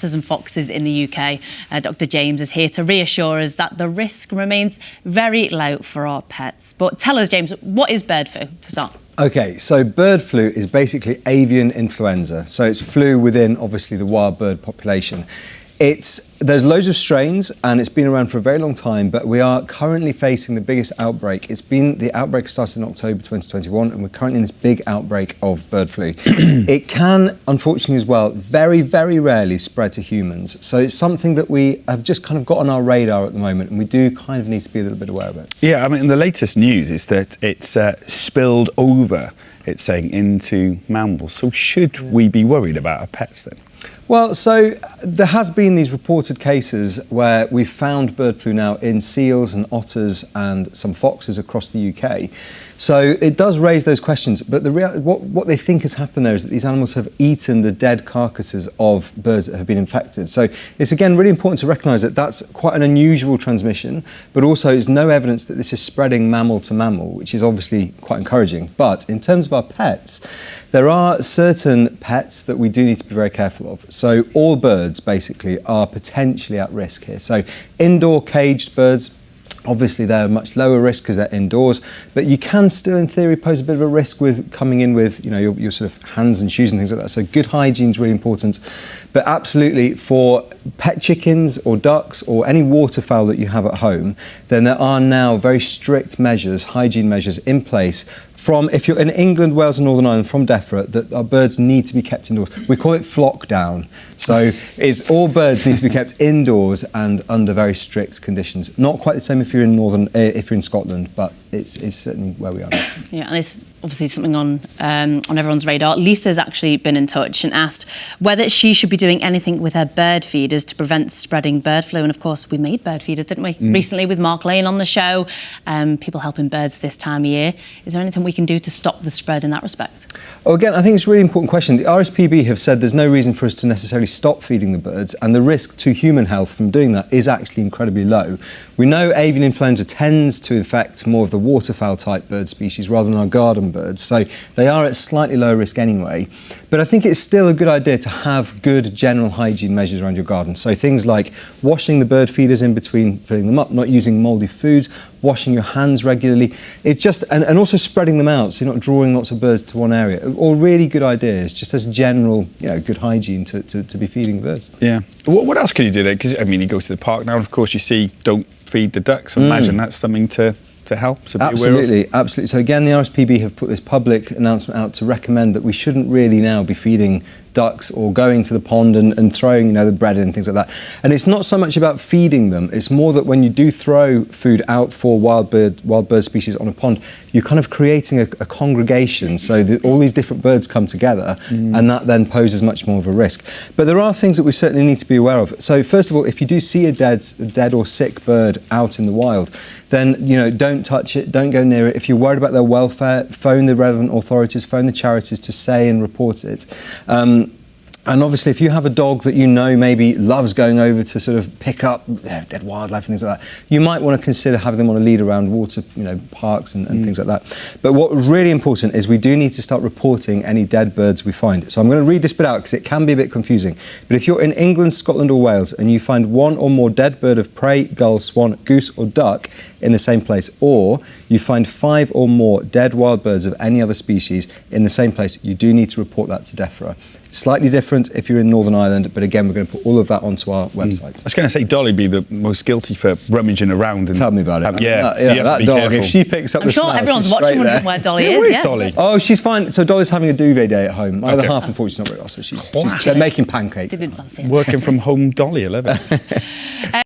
otters and foxes in the UK. Dr. James is here to reassure us that the risk remains very low for our pets. But tell us, James, what is bird flu to start? Okay, so bird flu is basically avian influenza. So it's flu within, obviously, the wild bird population. There's loads of strains and it's been around for a very long time, but we are currently facing the biggest outbreak. The outbreak started in October 2021 and we're currently in this big outbreak of bird flu. It can, unfortunately as well, very, very rarely spread to humans. So it's something that we have just kind of got on our radar at the moment, and we do kind of need to be a little bit aware of it. Yeah, I mean, the latest news is that it's spilled over, it's saying, into mammals. So should we be worried about our pets then? Well, so there has been these reported cases where we've found bird flu now in seals and otters and some foxes across the UK. So it does raise those questions, but what they think has happened there is that these animals have eaten the dead carcasses of birds that have been infected. So it's again really important to recognise that that's quite an unusual transmission, but also there's no evidence that this is spreading mammal to mammal, which is obviously quite encouraging. But in terms of our pets, there are certain pets that we do need to be very careful of. So all birds basically are potentially at risk here. So indoor caged birds, obviously they're much lower risk because they're indoors, but you can still in theory pose a bit of a risk with coming in with your sort of hands and shoes and things like that. So good hygiene is really important. But absolutely for pet chickens or ducks or any waterfowl that you have at home, then there are now very strict measures, hygiene measures in place from, if you're in England, Wales and Northern Ireland, from DEFRA, that our birds need to be kept indoors. We call it flock down. So it's all birds need to be kept indoors and under very strict conditions. Not quite the same if you're in Scotland, but it's certainly where we are. Yeah, and it's obviously something on everyone's radar. Lisa's actually been in touch and asked whether she should be doing anything with her bird feeders to prevent spreading bird flu. And of course, we made bird feeders, didn't we? Recently with Mark Lane on the show, people helping birds this time of year. Is there anything we can do to stop the spread in that respect? Oh, again, I think it's a really important question. The RSPB have said there's no reason for us to necessarily stop feeding the birds, and the risk to human health from doing that is actually incredibly low. We know avian influenza tends to infect more of the waterfowl type bird species rather than our garden birds, so they are at slightly lower risk anyway. But I think it's still a good idea to have good general hygiene measures around your garden. So things like washing the bird feeders in between filling them up, not using mouldy foods, washing your hands regularly. It's just, and also spreading them out so you're not drawing lots of birds to one area. All really good ideas, just as general, good hygiene to be feeding birds. Yeah. What else can you do there? Because, I mean, you go to the park now and, of course, you see don't feed the ducks. I imagine that's something to help. So absolutely. So again, the RSPB have put this public announcement out to recommend that we shouldn't really now be feeding ducks or going to the pond and throwing the bread in and things like that. And it's not so much about feeding them, it's more that when you do throw food out for wild bird species on a pond, you're kind of creating a congregation, so that all these different birds come together, and that then poses much more of a risk. But there are things that we certainly need to be aware of. So first of all, if you do see a dead or sick bird out in the wild, then don't touch it, don't go near it. If you're worried about their welfare, phone the relevant authorities, phone the charities to say and report it. And obviously, if you have a dog that maybe loves going over to sort of pick up dead wildlife and things like that, you might want to consider having them on a lead around water, parks and things like that. But what's really important is we do need to start reporting any dead birds we find. So I'm going to read this bit out because it can be a bit confusing. But if you're in England, Scotland or Wales and you find one or more dead bird of prey, gull, swan, goose or duck in the same place, or you find 5 or more dead wild birds of any other species in the same place, you do need to report that to DEFRA. Slightly different if you're in Northern Ireland, but again, we're going to put all of that onto our website. I was going to say Dolly be the most guilty for rummaging around. And tell me about it. That dog, careful. if she picks up the smell, everyone's watching wondering where Dolly is. Where is Dolly? Oh, she's fine. So Dolly's having a duvet day at home. My other half, unfortunately, is not very well, so they're making pancakes. Didn't fancy it. Working from home Dolly, I love it.